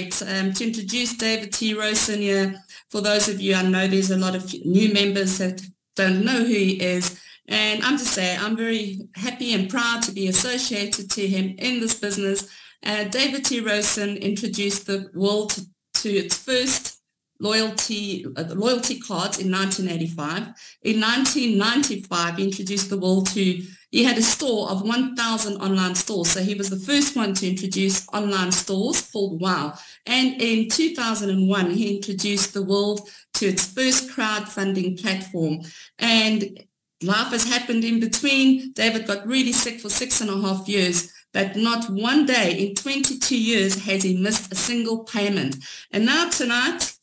great. To introduce David T. Rosen here, for those of you, I know there's a lot of new members that don't know who he is. And I'm just saying, I'm very happy and proud to be associated to him in this business. David T. Rosen introduced the world to its first loyalty cards in 1985. In 1995, he introduced the world to, he had a store of 1,000 online stores. So he was the first one to introduce online stores called Wow. And in 2001, he introduced the world to its first crowdfunding platform. And life has happened in between. David got really sick for 6.5 years, but not one day in 22 years has he missed a single payment. And now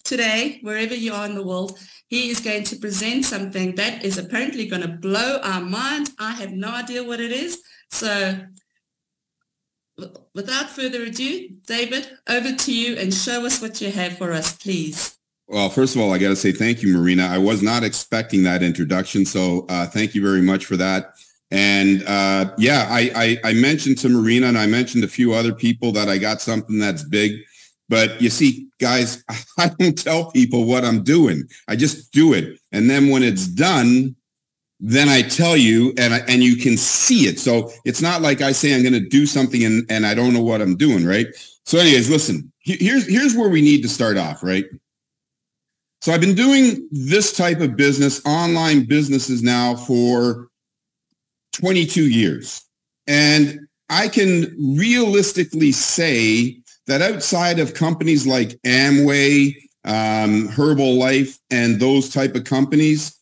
today, wherever you are in the world, he is going to present something that is apparently going to blow our mind. I have no idea what it is. So without further ado, David, over to you and show us what you have for us, please. Well, first of all, I got to say thank you, Marina. I was not expecting that introduction, so thank you very much for that. And I mentioned to Marina, and I mentioned a few other people that I got something that's big. But you see, guys, I don't tell people what I'm doing. I just do it. And then when it's done, then I tell you, and you can see it. So it's not like I say I'm going to do something and I don't know what I'm doing, right? So anyways, listen, here's where we need to start off, right? So I've been doing this type of business, online businesses now, for 22 years. And I can realistically say that outside of companies like Amway, Herbalife, and those type of companies,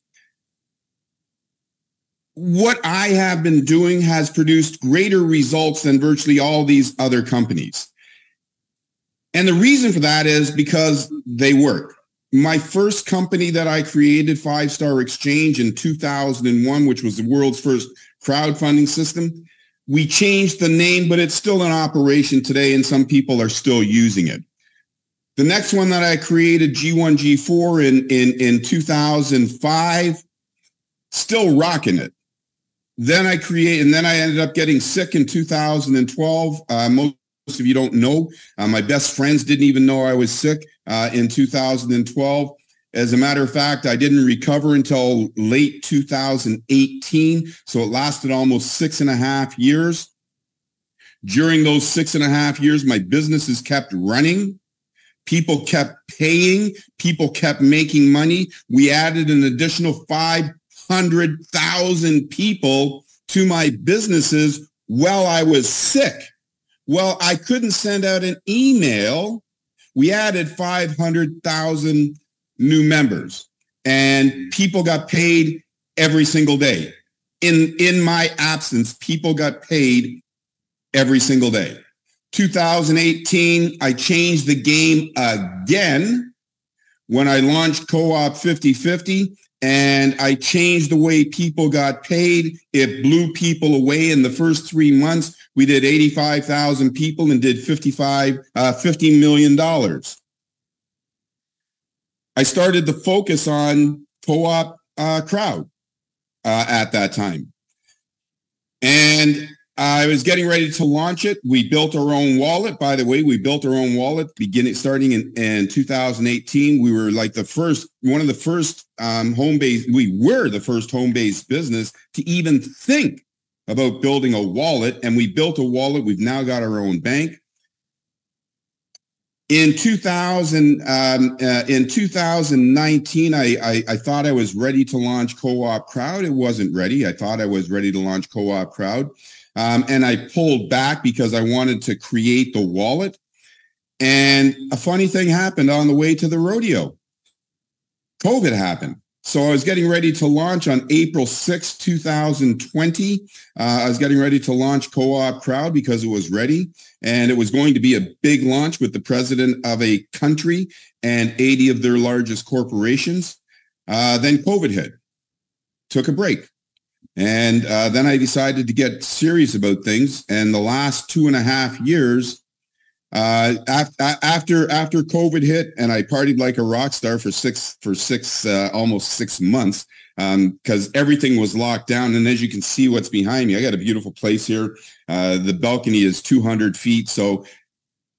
what I have been doing has produced greater results than virtually all these other companies. And the reason for that is because they work. My first company that I created, 5-Star Exchange, in 2001, which was the world's first crowdfunding system, we changed the name, but it's still in operation today, and some people are still using it. The next one that I created, G1, G4, in 2005, still rocking it. Then I ended up getting sick in 2012. Most of you don't know. My best friends didn't even know I was sick in 2012. As a matter of fact, I didn't recover until late 2018, so it lasted almost 6.5 years. During those 6.5 years, my businesses kept running. People kept paying. People kept making money. We added an additional 500,000 people to my businesses while I was sick. Well, I couldn't send out an email. We added 500,000 new members, and people got paid every single day. In my absence, people got paid every single day. 2018, I changed the game again when I launched Co-op 50/50, and I changed the way people got paid. It blew people away. In the first 3 months, we did 85,000 people and did $50 million. I started to focus on co-op crowd at that time. And I was getting ready to launch it. We built our own wallet. By the way, we built our own wallet starting in 2018. We were like one of the first home-based, we were the first home-based business to even think about building a wallet. And we built a wallet. We've now got our own bank. In 2019, I thought I was ready to launch Co-op Crowd. It wasn't ready. I thought I was ready to launch Co-op Crowd. And I pulled back because I wanted to create the wallet. And a funny thing happened on the way to the rodeo. COVID happened. So I was getting ready to launch on April 6, 2020. I was getting ready to launch Co-op Crowd because it was ready. And it was going to be a big launch with the president of a country and 80 of their largest corporations. Then COVID hit, took a break. And then I decided to get serious about things. And the last 2.5 years, after COVID hit, and I partied like a rock star for almost 6 months, because everything was locked down. And as you can see what's behind me, I got a beautiful place here. The balcony is 200 feet. So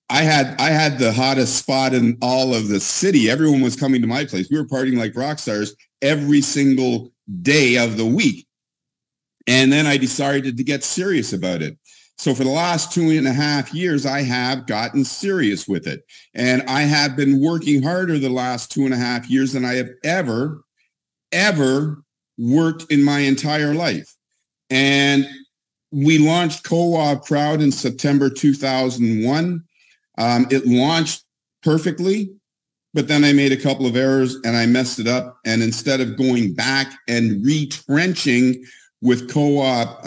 I had the hottest spot in all of the city. Everyone was coming to my place. We were partying like rock stars every single day of the week. And then I decided to get serious about it. So for the last 2.5 years, I have gotten serious with it. And I have been working harder the last 2.5 years than I have ever worked in my entire life. And we launched Co-op Crowd in September 2001. It launched perfectly, but then I made a couple of errors and I messed it up. And instead of going back and retrenching with Co-op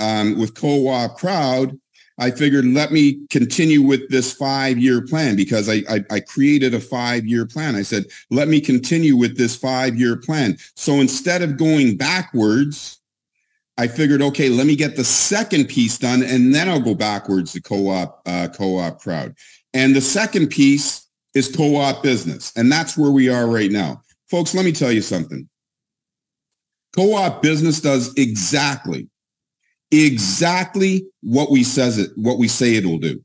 Crowd, I figured, let me continue with this 5-year plan, because I created a 5-year plan. I said, let me continue with this 5-year plan. So instead of going backwards, I figured, okay, let me get the second piece done, and then I'll go backwards to Co-op Crowd. And the second piece is Co-op Business, and that's where we are right now. Folks, let me tell you something. Co-op Business does exactly what we say it'll do.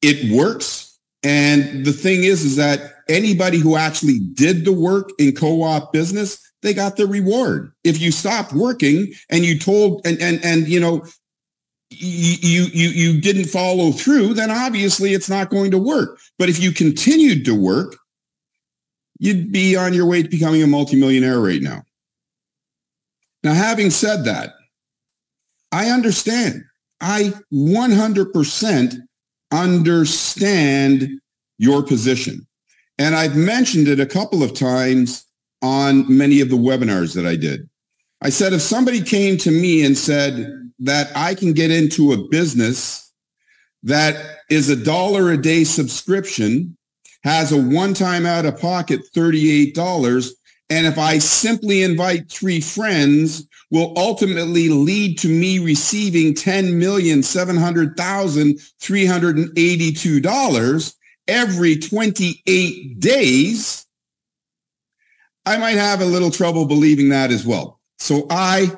It works. And the thing is that anybody who actually did the work in Co-op Business, they got the reward. If you stopped working and you told, and you know, you didn't follow through, then obviously it's not going to work. But if you continued to work, you'd be on your way to becoming a multimillionaire right now. Now, having said that, I understand. I 100% understand your position. And I've mentioned it a couple of times on many of the webinars that I did. I said, if somebody came to me and said that I can get into a business that is $1 a day subscription, has a one-time out-of-pocket $38, and if I simply invite 3 friends, will ultimately lead to me receiving $10,700,382 every 28 days, I might have a little trouble believing that as well. So I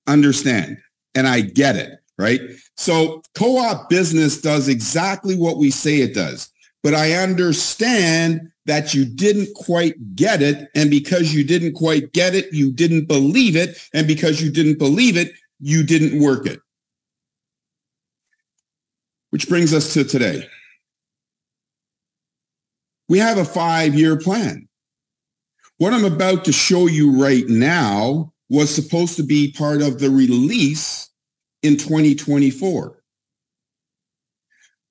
understand and I get it, right? So Co-op Business does exactly what we say it does, but I understand that you didn't quite get it. And because you didn't quite get it, you didn't believe it. And because you didn't believe it, you didn't work it. Which brings us to today. We have a 5-year plan. What I'm about to show you right now was supposed to be part of the release in 2024.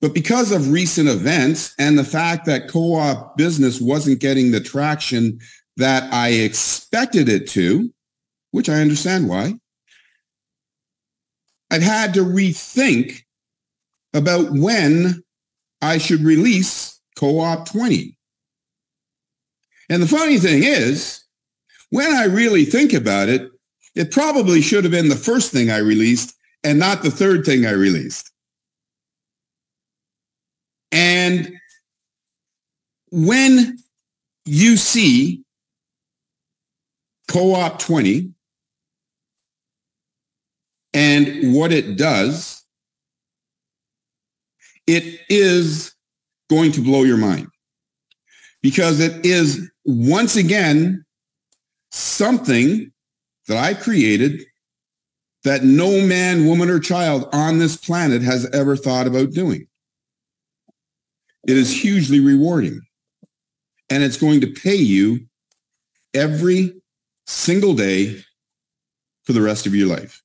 But because of recent events and the fact that Co-op Business wasn't getting the traction that I expected it to, which I understand why, I've had to rethink about when I should release Co-20. And the funny thing is, when I really think about it, it probably should have been the first thing I released and not the third thing I released. And when you see Co-20 and what it does, it is going to blow your mind, because it is once again something that I created that no man, woman, or child on this planet has ever thought about doing. It is hugely rewarding, and it's going to pay you every single day for the rest of your life.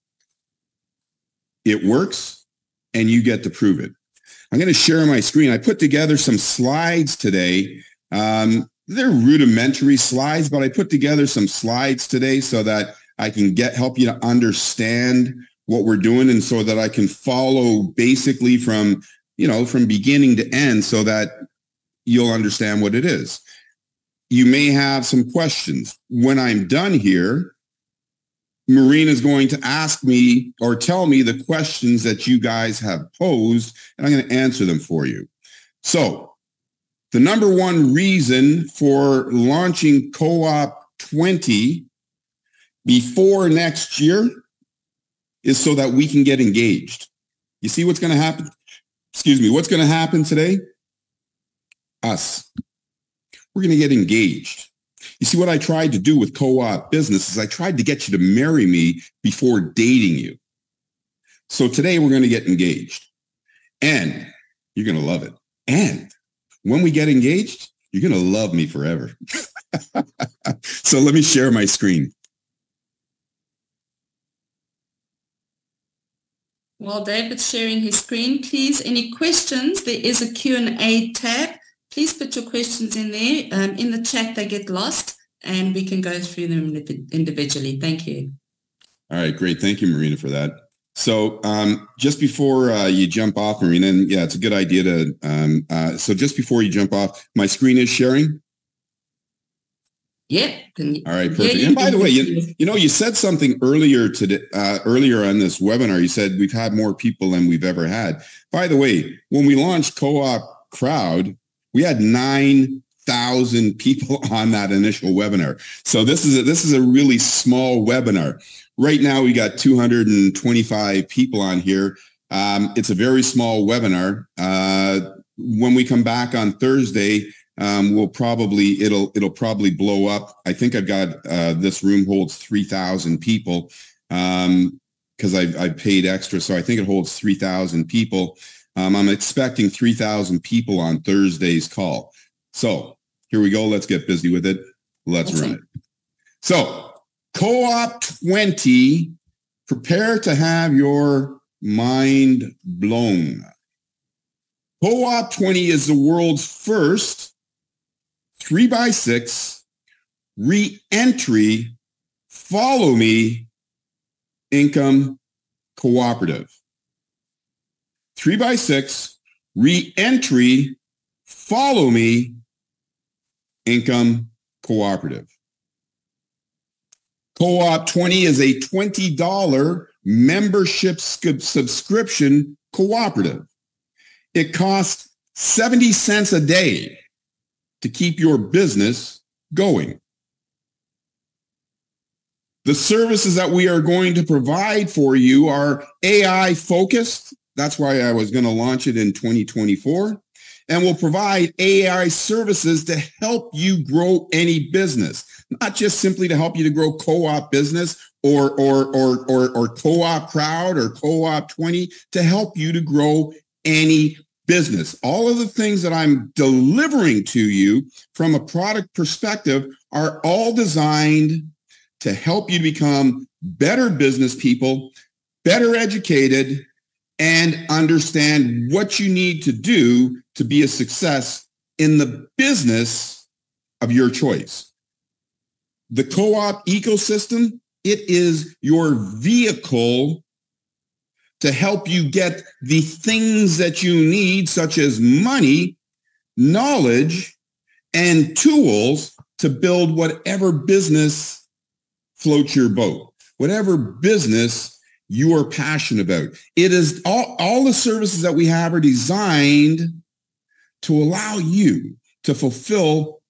It works, and you get to prove it. I'm going to share my screen. I put together some slides today. They're rudimentary slides, but I put together some slides today so that I can help you to understand what we're doing, and so that I can follow basically from beginning to end, so that you'll understand what it is. You may have some questions. When I'm done here, Maureen is going to ask me or tell me the questions that you guys have posed, and I'm going to answer them for you. So the number one reason for launching Co-20 before next year is so that we can get engaged. You see what's going to happen? What's going to happen today? us. We're going to get engaged. You see, what I tried to do with Co-op Business is I tried to get you to marry me before dating you. So today we're going to get engaged, and you're going to love it. And when we get engaged, you're going to love me forever. So let me share my screen. While David's sharing his screen, please, any questions? There is a Q&A tab. Please put your questions in there. In the chat, they get lost, and we can go through them individually. Thank you. All right, great. Thank you, Marina, for that. So just before you jump off, Marina, and yeah, it's a good idea to, so just before you jump off, my screen is sharing? Yeah. All right, perfect. And by the way, you know, you said something earlier today, earlier on this webinar. You said we've had more people than we've ever had. By the way, when we launched Co-op Crowd, we had 9,000 people on that initial webinar. So this is a really small webinar. Right now, we got 225 people on here. It's a very small webinar. When we come back on Thursday, it'll probably blow up. I think I've got this room holds 3,000 people because I've paid extra, so I think it holds 3,000 people. I'm expecting 3,000 people on Thursday's call. So here we go. Let's get busy with it. Let's run it. So Co-20, prepare to have your mind blown. Co-20 is the world's first 3x6 re-entry follow me income cooperative. 3x6 re-entry follow me income cooperative. Co-20 is a $20 membership subscription cooperative. It costs 70 cents a day to keep your business going. The services that we are going to provide for you are AI focused. That's why I was going to launch it in 2024. And we'll provide AI services to help you grow any business, not just simply to help you to grow co-op business or co-op crowd or co-op 20, to help you to grow any business. All of the things that I'm delivering to you from a product perspective are all designed to help you to become better business people, better educated, and understand what you need to do to be a success in the business of your choice. The co-op ecosystem, it is your vehicle to help you get the things that you need, such as money, knowledge, and tools to build whatever business floats your boat, whatever business you are passionate about. It is all the services that we have are designed to allow you to fulfill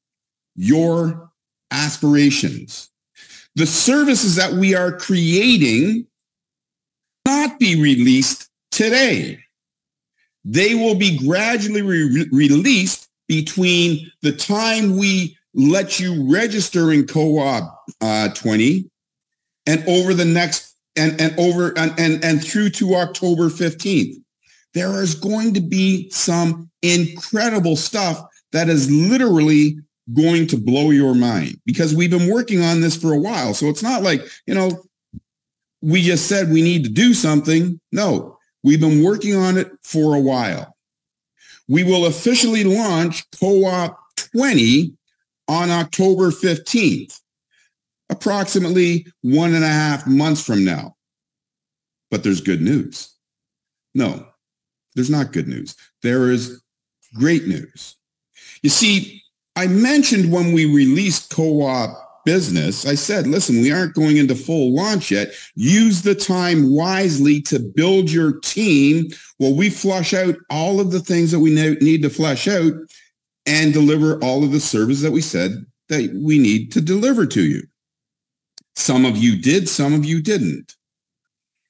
your aspirations. The services that we are creating not be released today. They will be gradually released between the time we let you register in Co-op 20 and over the next and through to October 15th. There is going to be some incredible stuff that is literally going to blow your mind, because we've been working on this for a while. So it's not like, we just said we need to do something. No, we've been working on it for a while. We will officially launch Co-op 20 on October 15th, approximately 1.5 months from now. But there's good news. No, there's not good news. There is great news. You see, I mentioned when we released Co-op Business, I said, listen, we aren't going into full launch yet. Use the time wisely to build your team while we flush out all of the things that we need to flush out and deliver all of the services that we said that we need to deliver to you. Some of you did, some of you didn't.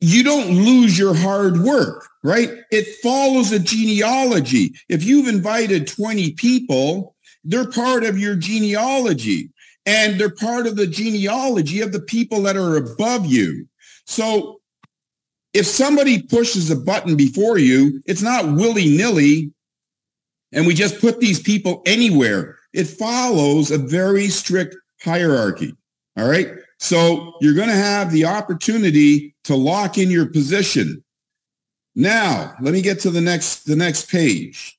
you don't lose your hard work, right? It follows a genealogy. If you've invited 20 people, they're part of your genealogy, and they're part of the genealogy of the people that are above you. So if somebody pushes a button before you, it's not willy-nilly, and we just put these people anywhere. It follows a very strict hierarchy, all right? So you're going to have the opportunity to lock in your position. Now, let me get to the next page.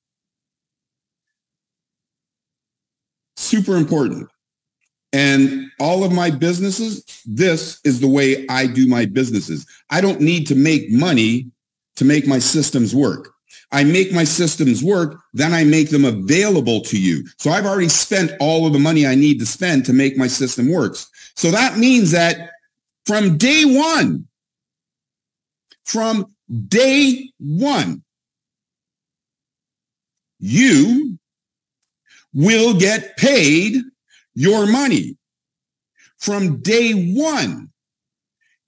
Super important. And all of my businesses, this is the way I do my businesses. I don't need to make money to make my systems work. I make my systems work, then I make them available to you. So I've already spent all of the money I need to spend to make my system work. So that means that from day one, you will get paid your money. From day one,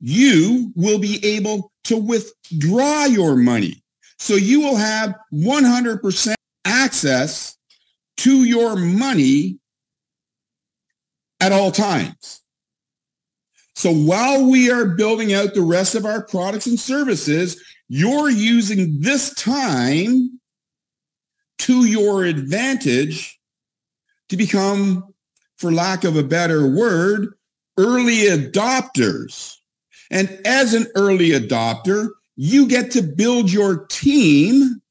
you will be able to withdraw your money. So you will have 100% access to your money at all times. So while we are building out the rest of our products and services, you're using this time to your advantage to become, for lack of a better word, early adopters. And as an early adopter, you get to build your team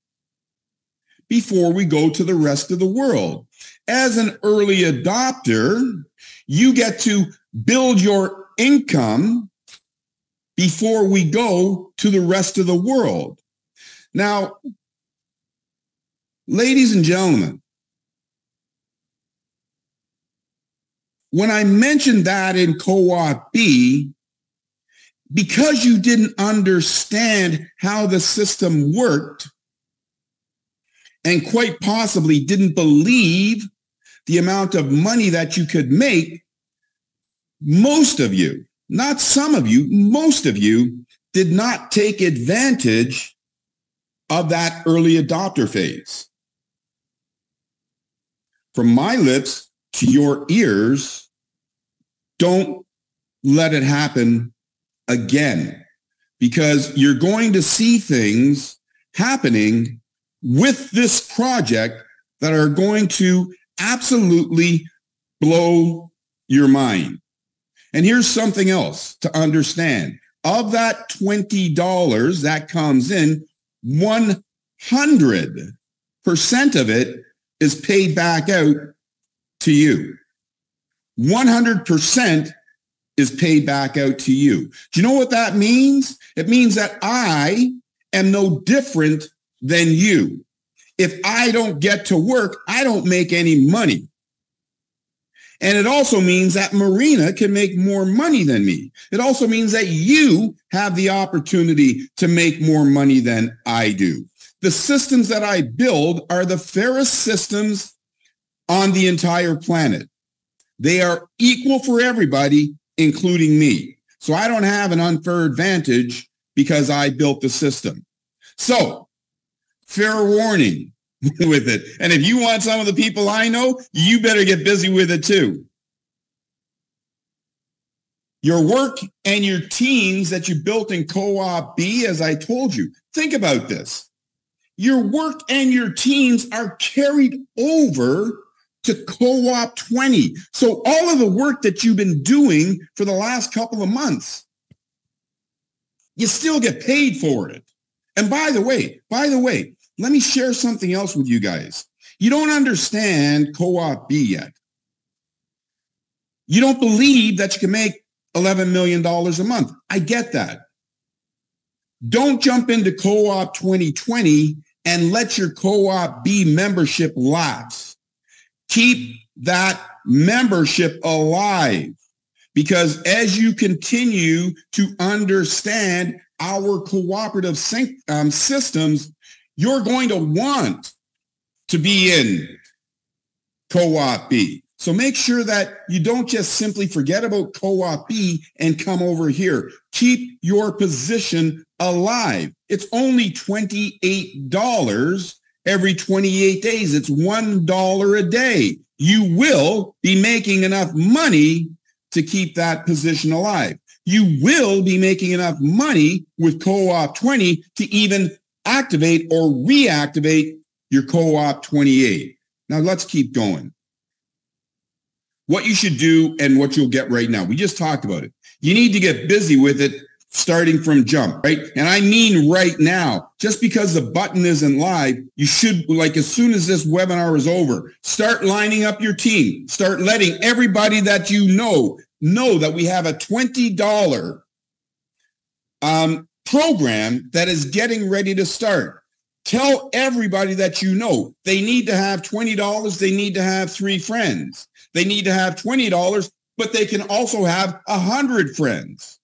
before we go to the rest of the world. As an early adopter, you get to build your income before we go to the rest of the world. Now, ladies and gentlemen, when I mentioned that in Co-op B, because you didn't understand how the system worked and quite possibly didn't believe the amount of money that you could make, most of you, not some of you, most of you did not take advantage of that early adopter phase. From my lips to your ears, don't let it happen again, because you're going to see things happening with this project that are going to absolutely blow your mind. And here's something else to understand. Of that $20 that comes in, 100% of it is paid back out to you. 100% is paid back out to you. Do you know what that means? It means that I am no different than you. If I don't get to work, I don't make any money. And it also means that Marina can make more money than me. It also means that you have the opportunity to make more money than I do. The systems that I build are the fairest systems on the entire planet. They are equal for everybody, including me. So I don't have an unfair advantage because I built the system. So, fair warning with it. And if you want some of the people I know, you better get busy with it too. Your work and your teams that you built in Co-op B, as I told you, think about this. Your work and your teams are carried over to Co-op 20. So all of the work that you've been doing for the last couple of months, you still get paid for it. And by the way, let me share something else with you guys. You don't understand Co-op B yet. You don't believe that you can make $11 million a month. I get that. Don't jump into Co-op 2020 and let your Co-op B membership lapse. Keep that membership alive, because as you continue to understand our cooperative systems, you're going to want to be in Co-op B. So make sure that you don't just simply forget about Co-op B and come over here. Keep your position alive. It's only $28 every 28 days. It's $1 a day. You will be making enough money to keep that position alive. You will be making enough money with Co-op 20 to even activate or reactivate your Co-op 28. Now let's keep going. What you should do and what you'll get right now. We just talked about it. You need to get busy with it starting from jump, right? And I mean right now. Just because the button isn't live, you should, like as soon as this webinar is over, start lining up your team. Start letting everybody that you know that we have a $20 program that is getting ready to start. Tell everybody that you know they need to have $20. They need to have 3 friends. They need to have $20, but they can also have 100 friends.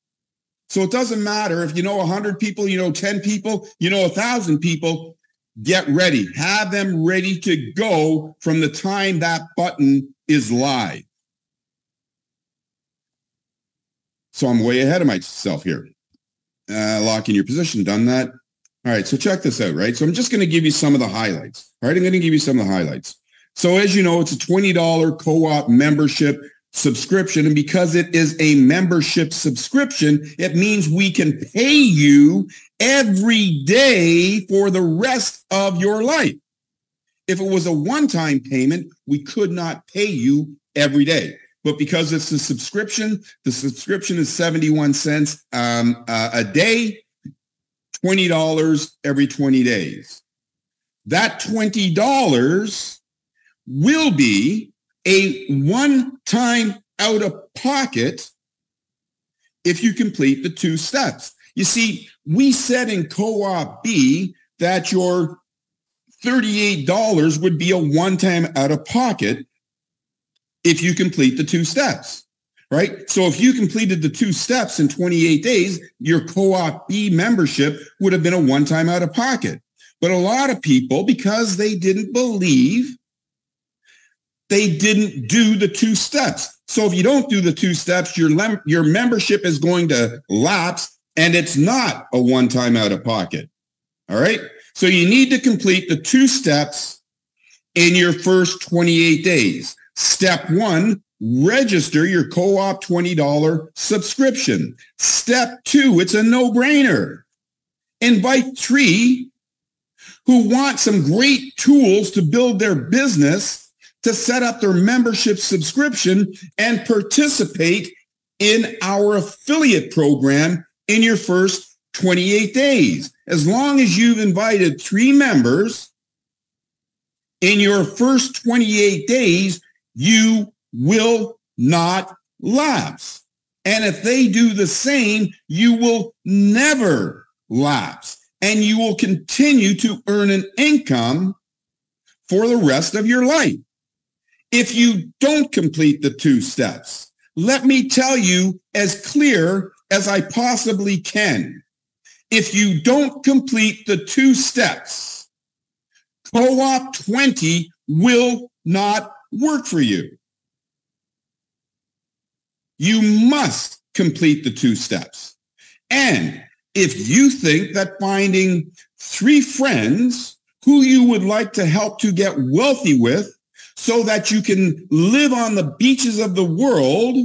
So it doesn't matter if you know 100 people, you know 10 people, you know 1,000 people. Get ready. Have them ready to go from the time that button is live. So I'm way ahead of myself here. Lock in your position. Done that. All right, so check this out, right? So I'm just going to give you some of the highlights. All right, I'm going to give you some of the highlights. So as you know, it's a $20 Co-op membership subscription. And because it is a membership subscription, it means we can pay you every day for the rest of your life. If it was a one-time payment, we could not pay you every day. But because it's a subscription, the subscription is 71 cents a day, $20 every 20 days. That $20 will be a one-time out-of-pocket if you complete the 2 steps. You see, we said in Co-op B that your $38 would be a one-time out-of-pocket if you complete the 2 steps, right? So if you completed the 2 steps in 28 days, your Co-op B membership would have been a one-time out-of-pocket. But a lot of people, because they didn't believe, they didn't do the 2 steps. So if you don't do the 2 steps, your membership is going to lapse, and it's not a one-time out-of-pocket. All right? So you need to complete the 2 steps in your first 28 days. Step 1, register your Co-op $20 subscription. Step 2, it's a no-brainer. Invite 3 who want some great tools to build their business to set up their membership subscription and participate in our affiliate program in your first 28 days. As long as you've invited 3 members in your first 28 days, you will not lapse. And if they do the same, you will never lapse. And you will continue to earn an income for the rest of your life. If you don't complete the 2 steps, let me tell you as clear as I possibly can. If you don't complete the 2 steps, Co-op 20 will not work for you. You must complete the 2 steps. And if you think that finding 3 friends who you would like to help to get wealthy with so that you can live on the beaches of the world,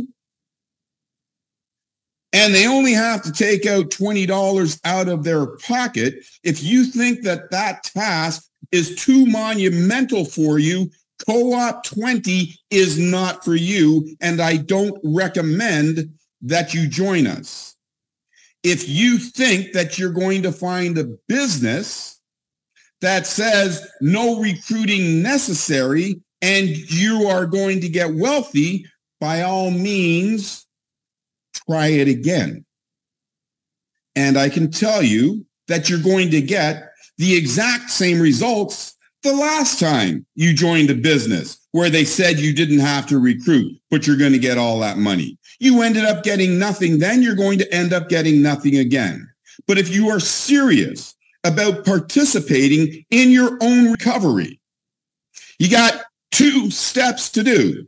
and they only have to take out $20 out of their pocket, if you think that that task is too monumental for you, Co-op 20 is not for you, and I don't recommend that you join us. If you think that you're going to find a business that says no recruiting necessary and you are going to get wealthy, by all means, try it again. And I can tell you that you're going to get the exact same results the last time you joined a business where they said you didn't have to recruit, but you're going to get all that money. You ended up getting nothing, then you're going to end up getting nothing again. But if you are serious about participating in your own recovery, you got 2 steps to do.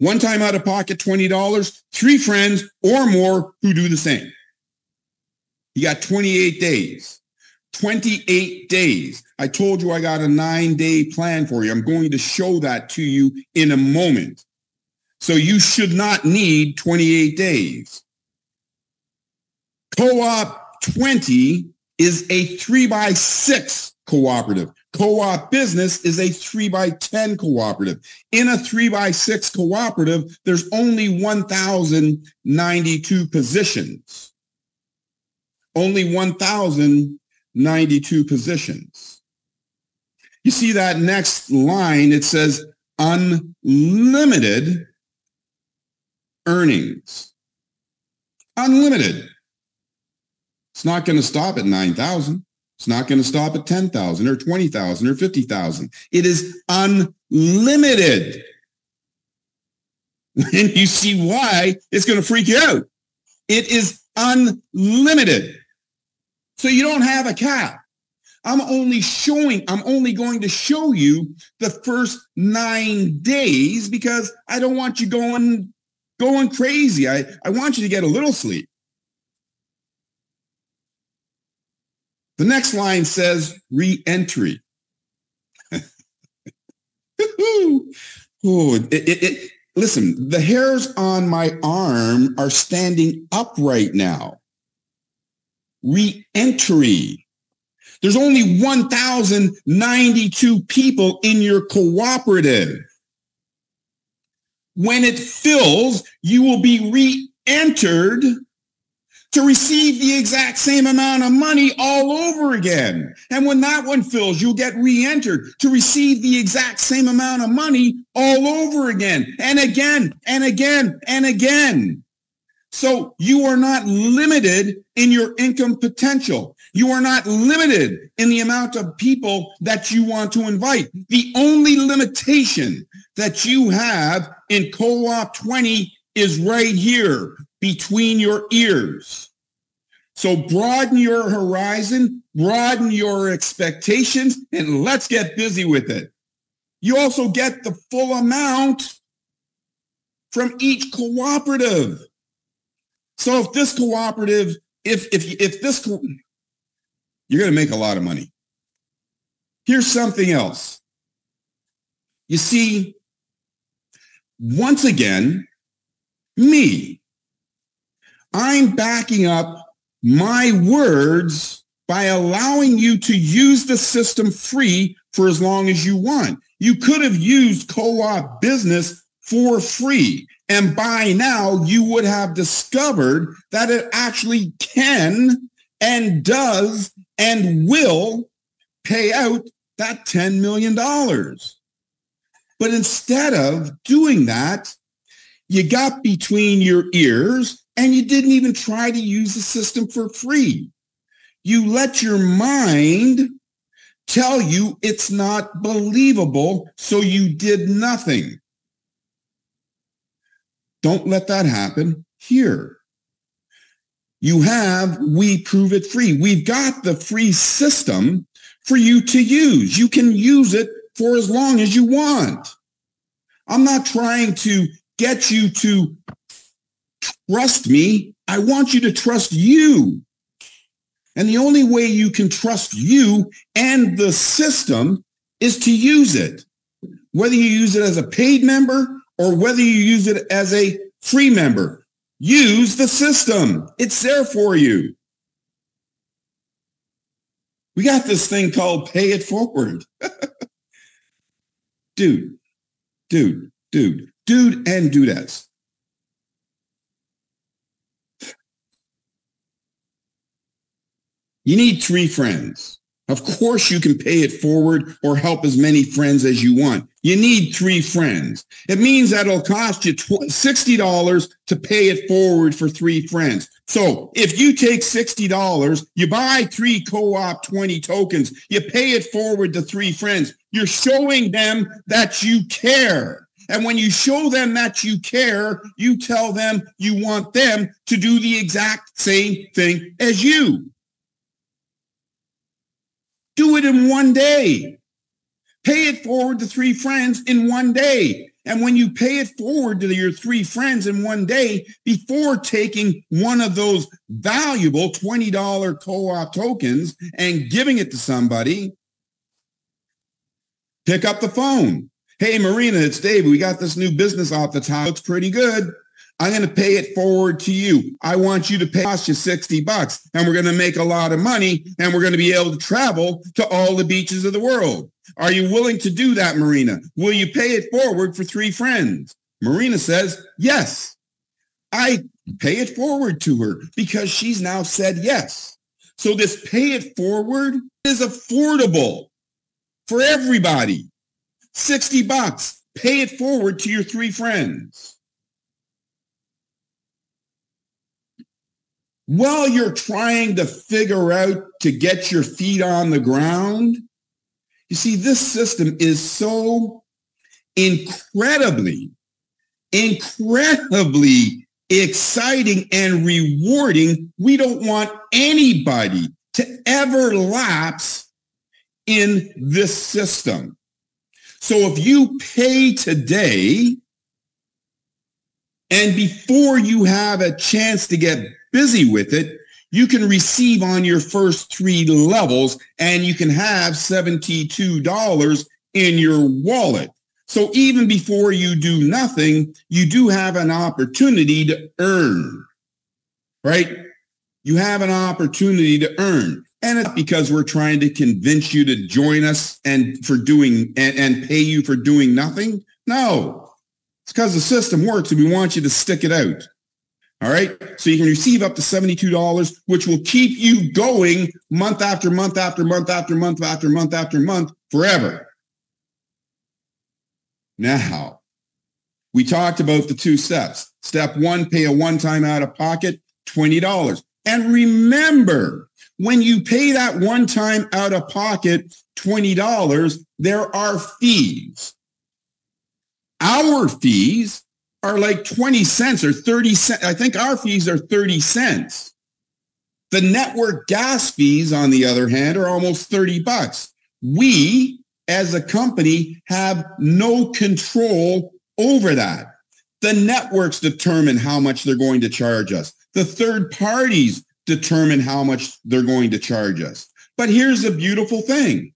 One time out of pocket, $20, 3 friends or more who do the same. You got 28 days. 28 days. I told you I got a 9-day plan for you. I'm going to show that to you in a moment. So you should not need 28 days. Coop20 is a 3x6 cooperative. Co-op business is a 3x10 cooperative. In a 3x6 cooperative, there's only 1,092 positions. Only 1,092 positions. You see that next line, it says unlimited earnings. Unlimited. It's not going to stop at 9,000. It's not going to stop at 10,000 or 20,000 or 50,000. It is unlimited. And you see why it's going to freak you out. It is unlimited. So you don't have a cap. I'm only going to show you the first 9 days because I don't want you going crazy. I want you to get a little sleep. The next line says re-entry. Listen, the hairs on my arm are standing up right now. Re-entry. There's only 1,092 people in your cooperative. When it fills, you will be re-entered to receive the exact same amount of money all over again. And when that one fills, you'll get re-entered to receive the exact same amount of money all over again, and again, and again, and again. So you are not limited in your income potential. You are not limited in the amount of people that you want to invite. The only limitation that you have in Coop20 is right here between your ears. So broaden your horizon, broaden your expectations, and let's get busy with it. You also get the full amount from each cooperative. So if this cooperative, you're going to make a lot of money. Here's something else. You see, once again, I'm backing up my words by allowing you to use the system free for as long as you want. You could have used co-op business for free, and by now you would have discovered that it actually can and does and will pay out that $10 million. But instead of doing that, you got between your ears and you didn't even try to use the system for free. You let your mind tell you it's not believable, so you did nothing. Don't let that happen here. You have We Prove It Free. We've got the free system for you to use. You can use it for as long as you want. I'm not trying to get you to trust me. I want you to trust you. And the only way you can trust you and the system is to use it. Whether you use it as a paid member or whether you use it as a free member, use the system. It's there for you. We got this thing called pay it forward. Dude, and dudettes. You need 3 friends. Of course, you can pay it forward or help as many friends as you want. You need 3 friends. It means that it'll cost you $60 to pay it forward for 3 friends. So if you take $60, you buy 3 Coop20 tokens, you pay it forward to 3 friends. You're showing them that you care. And when you show them that you care, you tell them you want them to do the exact same thing as you. Do it in one day. Pay it forward to 3 friends in one day. And when you pay it forward to your 3 friends in one day, before taking one of those valuable $20 co-op tokens and giving it to somebody, pick up the phone. Hey, Marina, it's Dave. We got this new business off the top. Looks pretty good. I'm going to pay it forward to you. I want you to pay us you $60, and we're going to make a lot of money, and we're going to be able to travel to all the beaches of the world. Are you willing to do that, Marina? Will you pay it forward for 3 friends? Marina says, yes. I pay it forward to her because she's now said yes. So this pay it forward is affordable for everybody. $60. Pay it forward to your 3 friends. While you're trying to figure out to get your feet on the ground, you see, this system is so incredibly exciting and rewarding. We don't want anybody to ever lapse in this system. So if you pay today, and before you have a chance to get busy with it, you can receive on your first 3 levels, and you can have $72 in your wallet. So even before you do nothing, you do have an opportunity to earn, right? You have an opportunity to earn. And it's not because we're trying to convince you to join us and for doing and pay you for doing nothing. No, it's because the system works and we want you to stick it out. All right. So you can receive up to $72, which will keep you going month after month after month after month after month after month forever. Now, we talked about the 2 steps. Step 1, pay a one-time out of pocket, $20. And remember, when you pay that one-time out of pocket $20, there are fees. Our fees are like 20 cents or 30 cents. I think our fees are 30 cents. The network gas fees, on the other hand, are almost $30. We, as a company, have no control over that. The networks determine how much they're going to charge us. The third parties determine how much they're going to charge us. But here's the beautiful thing,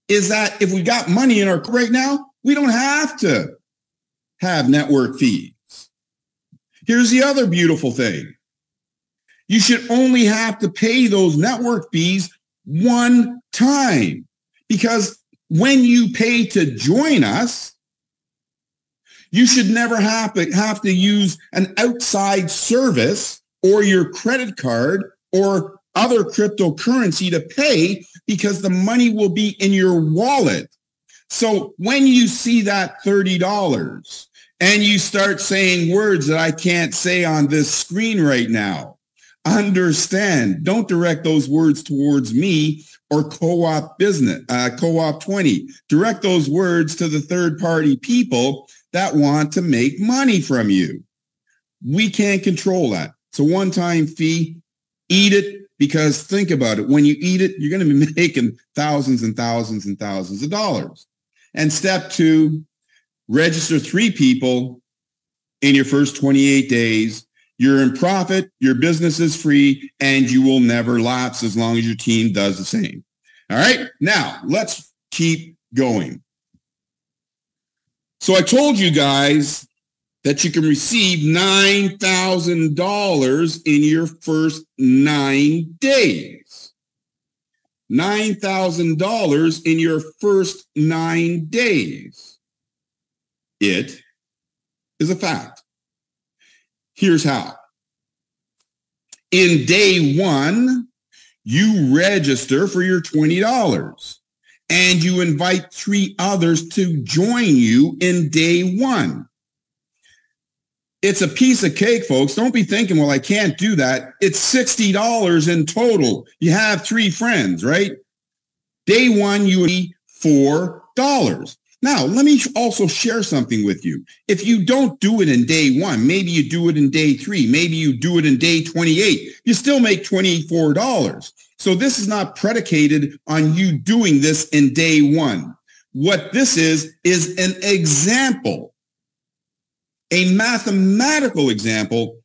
is that if we got money in our right now, we don't have to have network fees. Here's the other beautiful thing. You should only have to pay those network fees one time, because when you pay to join us, you should never have to use an outside service or your credit card or other cryptocurrency to pay, because the money will be in your wallet. So when you see that $30 and you start saying words that I can't say on this screen right now, understand, don't direct those words towards me or co-op business, Coop20. Direct those words to the third-party people that want to make money from you. We can't control that. It's a one-time fee. Eat it, because think about it. When you eat it, you're going to be making thousands and thousands and thousands of dollars. And step 2, register 3 people in your first 28 days. You're in profit, your business is free, and you will never lapse as long as your team does the same. All right, now let's keep going. So I told you guys that you can receive $9,000 in your first 9 days. $9,000 in your first 9 days. It is a fact. Here's how. In day 1, you register for your $20 and you invite 3 others to join you in day 1. It's a piece of cake, folks. Don't be thinking, well, I can't do that. It's $60 in total. You have 3 friends, right? Day 1, you need $4. Now, let me also share something with you. If you don't do it in day 1, maybe you do it in day 3, maybe you do it in day 28, you still make $24. So this is not predicated on you doing this in day 1. What this is an example, a mathematical example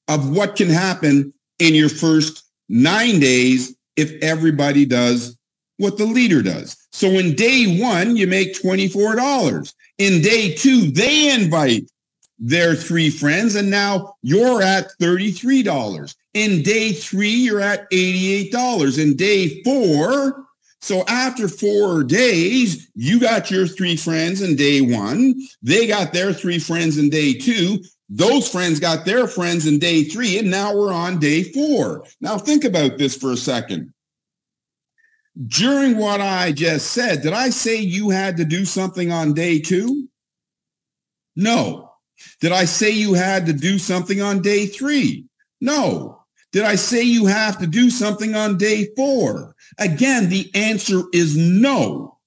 of what can happen in your first 9 days if everybody does what the leader does. So in day 1, you make $24. In day 2, they invite their 3 friends, and now you're at $33. In day 3, you're at $88. In day 4, so after 4 days, you got your 3 friends in day 1. They got their 3 friends in day 2. Those friends got their friends in day 3, and now we're on day 4. Now think about this for a second. During what I just said, did I say you had to do something on day 2? No. Did I say you had to do something on day 3? No. Did I say you have to do something on day 4? Again, the answer is no,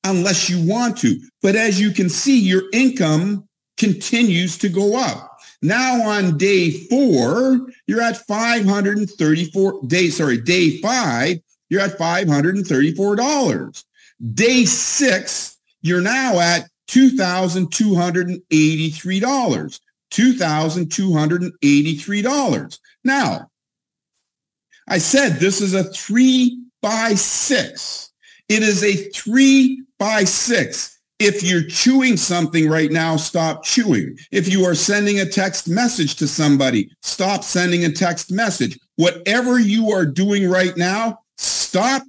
unless you want to. But as you can see, your income continues to go up. Now on day 4, you're at day 5, you're at $534. Day 6, you're now at $2,283. $2,283. Now, I said this is a 3x6. It is a 3x6. If you're chewing something right now, stop chewing. If you are sending a text message to somebody, stop sending a text message. Whatever you are doing right now, stop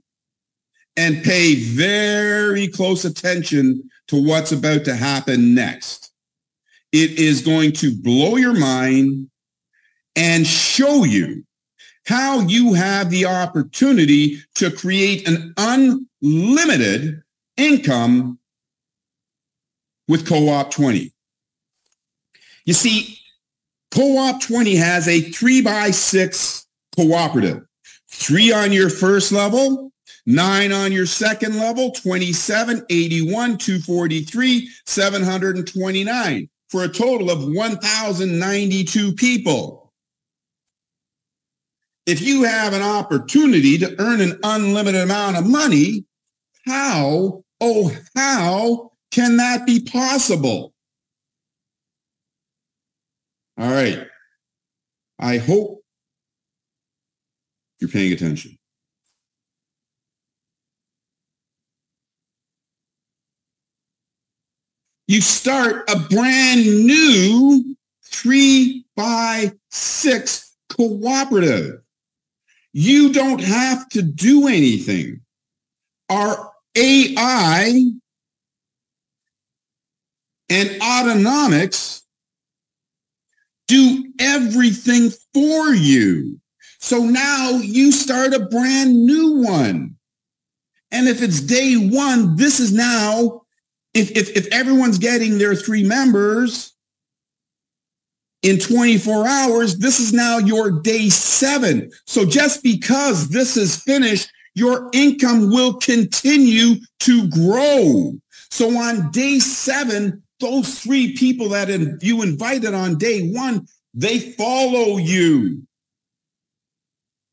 and pay very close attention to what's about to happen next. It is going to blow your mind and show you how you have the opportunity to create an unlimited income with Co-op20. You see, Co-op20 has a 3x6 cooperative. 3 on your first level, 9 on your second level, 27, 81, 243, 729, for a total of 1,092 people. If you have an opportunity to earn an unlimited amount of money, how can that be possible? All right. I hope you're paying attention. You start a brand new 3x6 cooperative. You don't have to do anything. Our AI and autonomics do everything for you. So now you start a brand new one. And if it's day 1, this is now, if everyone's getting their 3 members in 24 hours, this is now your day 7. So just because this is finished, your income will continue to grow. So on day 7, those 3 people that you invited on day 1, they follow you.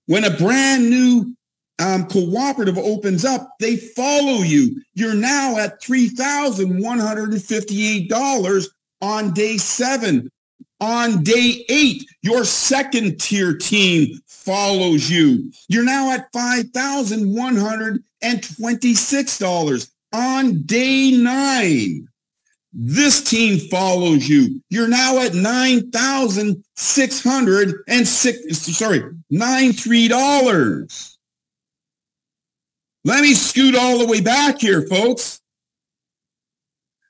When a brand new cooperative opens up, they follow you. You're now at $3,158 on day 7. On day 8, your second tier team follows you. You're now at $5,126. On day 9, this team follows you. You're now at $93. Let me scoot all the way back here, folks.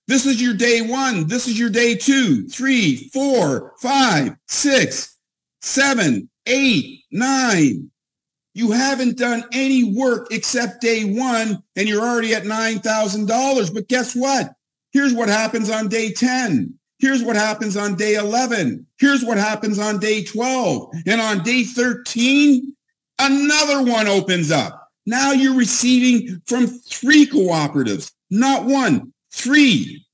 This is your day 1. This is your day 2, 3, 4, 5, 6, 7, 8, 9. You haven't done any work except day 1, and you're already at $9,000. But guess what? Here's what happens on day 10. Here's what happens on day 11. Here's what happens on day 12. And on day 13, another one opens up. Now you're receiving from 3 cooperatives, not 1, 3.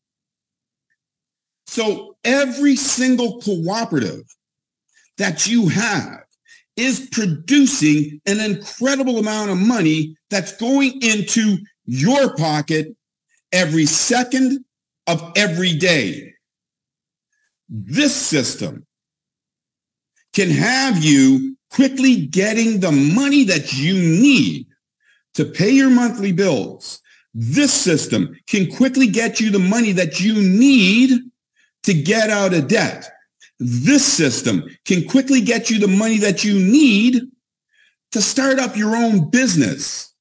So every single cooperative that you have is producing an incredible amount of money that's going into your pocket every second of every day. This system can have you quickly getting the money that you need to pay your monthly bills. This system can quickly get you the money that you need to get out of debt. This system can quickly get you the money that you need to start up your own business.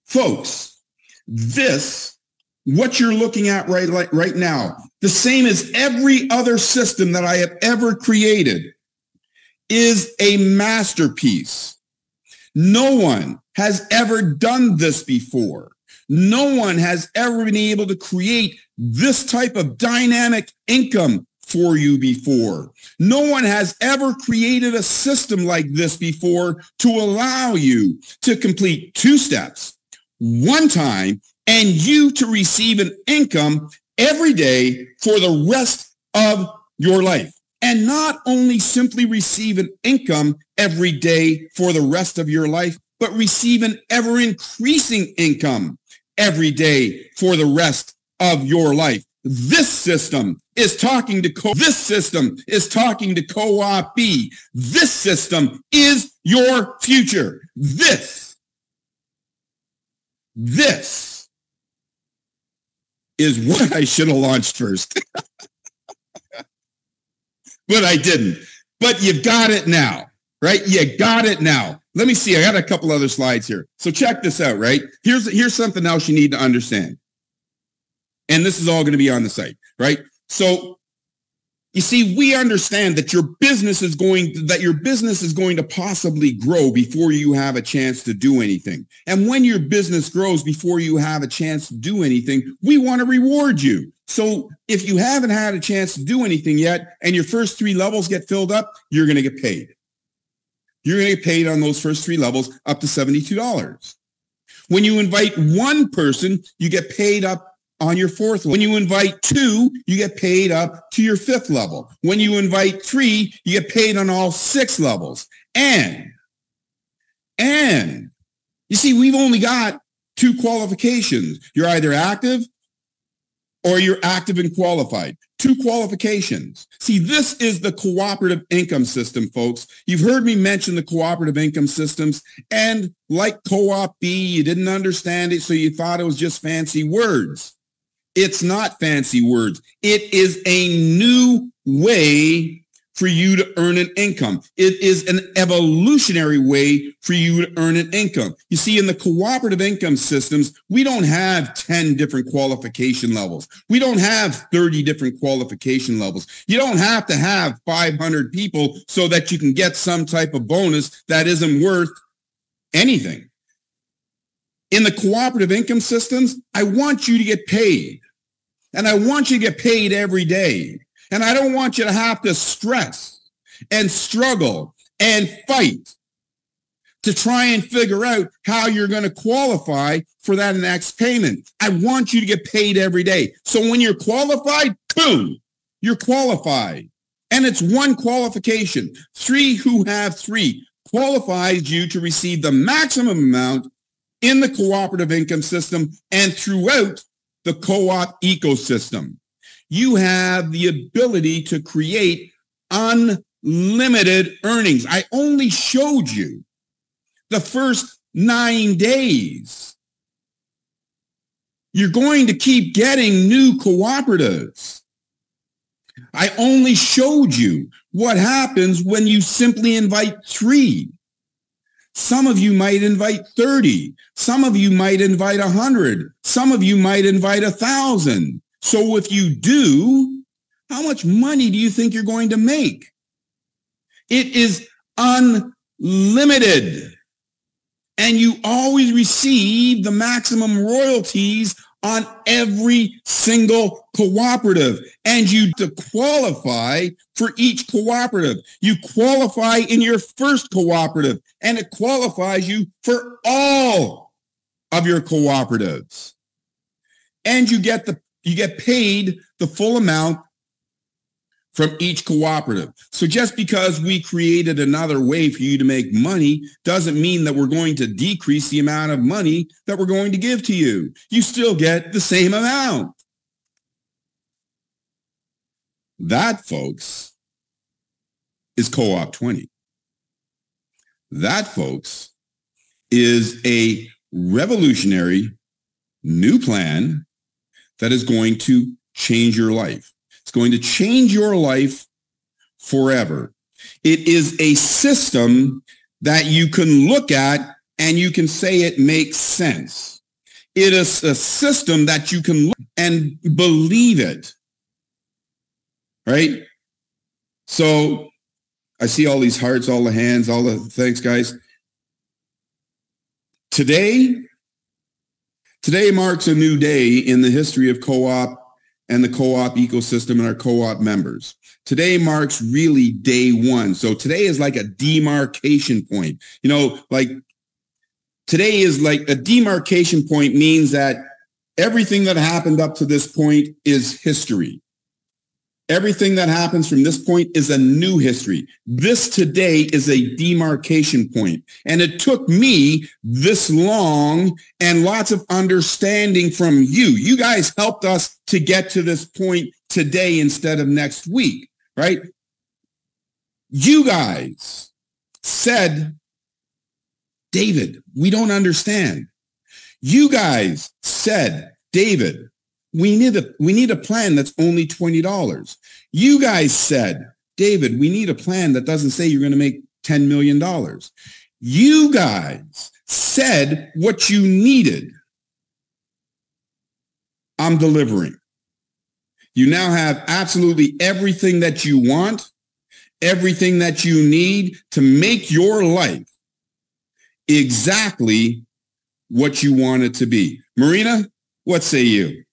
Folks, what you're looking at right now, the same as every other system that I have ever created, is a masterpiece. No one has ever done this before. No one has ever been able to create this type of dynamic income for you before. No one has ever created a system like this before to allow you to complete 2 steps, 1 time, and you to receive an income every day for the rest of your life. And not only simply receive an income every day for the rest of your life, but receive an ever-increasing income every day for the rest of your life. This system is talking to Co-op B. This system is your future. This is what I should have launched first. But I didn't. But you got it now, right? You got it now. Let me see. I got a couple other slides here. So check this out, right? Here's something else you need to understand. And this is all going to be on the site, right? So you see, we understand that your business is going to possibly grow before you have a chance to do anything. And when your business grows before you have a chance to do anything, we want to reward you. So if you haven't had a chance to do anything yet and your first 3 levels get filled up, you're going to get paid. You're going to get paid on those first 3 levels up to $72. When you invite 1 person, you get paid up on your 4th level. When you invite 2, you get paid up to your 5th level. When you invite 3, you get paid on all 6 levels. And you see, we've only got 2 qualifications. You're either active or you're active and qualified. 2 qualifications. See, this is the cooperative income system, folks. You've heard me mention the cooperative income systems, and like Co-op B, you didn't understand it, so you thought it was just fancy words. It's not fancy words. It is a new way for you to earn an income. It is an evolutionary way for you to earn an income. You see, in the cooperative income systems, we don't have 10 different qualification levels. We don't have 30 different qualification levels. You don't have to have 500 people so that you can get some type of bonus that isn't worth anything. In the cooperative income systems, I want you to get paid. And I want you to get paid every day. And I don't want you to have to stress and struggle and fight to try and figure out how you're going to qualify for that next payment. I want you to get paid every day. So when you're qualified, boom, you're qualified. And it's 1 qualification. 3 who have 3 qualifies you to receive the maximum amount in the cooperative income system and throughout the co-op ecosystem. You have the ability to create unlimited earnings. I only showed you the first 9 days. You're going to keep getting new cooperatives. I only showed you what happens when you simply invite 3. Some of you might invite 30. Some of you might invite 100. Some of you might invite 1,000. So if you do, how much money do you think you're going to make? It is unlimited. And you always receive the maximum royalties on every single cooperative. And you to qualify for each cooperative. You qualify in your first cooperative, and it qualifies you for all of your cooperatives. And you get the you get paid the full amount from each cooperative. So just because we created another way for you to make money doesn't mean that we're going to decrease the amount of money that we're going to give to you. You still get the same amount. That, folks, is Coop20. That, folks, is a revolutionary new plan that is going to change your life. It's going to change your life forever. It is a system that you can look at and you can say it makes sense. It is a system that you can look and believe it. Right? So I see all these hearts, all the hands, all the thanks, guys. Today marks a new day in the history of co-op and the co-op ecosystem and our co-op members. Today marks really day one. So today is like a demarcation point. You know, like today is like a demarcation point means that everything that happened up to this point is history. Everything that happens from this point is a new history. This today is a demarcation point. And it took me this long and lots of understanding from you. You guys helped us to get to this point today instead of next week, right? You guys said, David, we don't understand. You guys said, David, we need a plan that's only $20. You guys said, David, we need a plan that doesn't say you're going to make $10 million. You guys said what you needed. I'm delivering. You now have absolutely everything that you want, everything that you need to make your life exactly what you want it to be. Marina, what say you?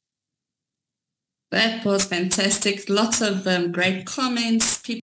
That was fantastic. Lots of great comments. People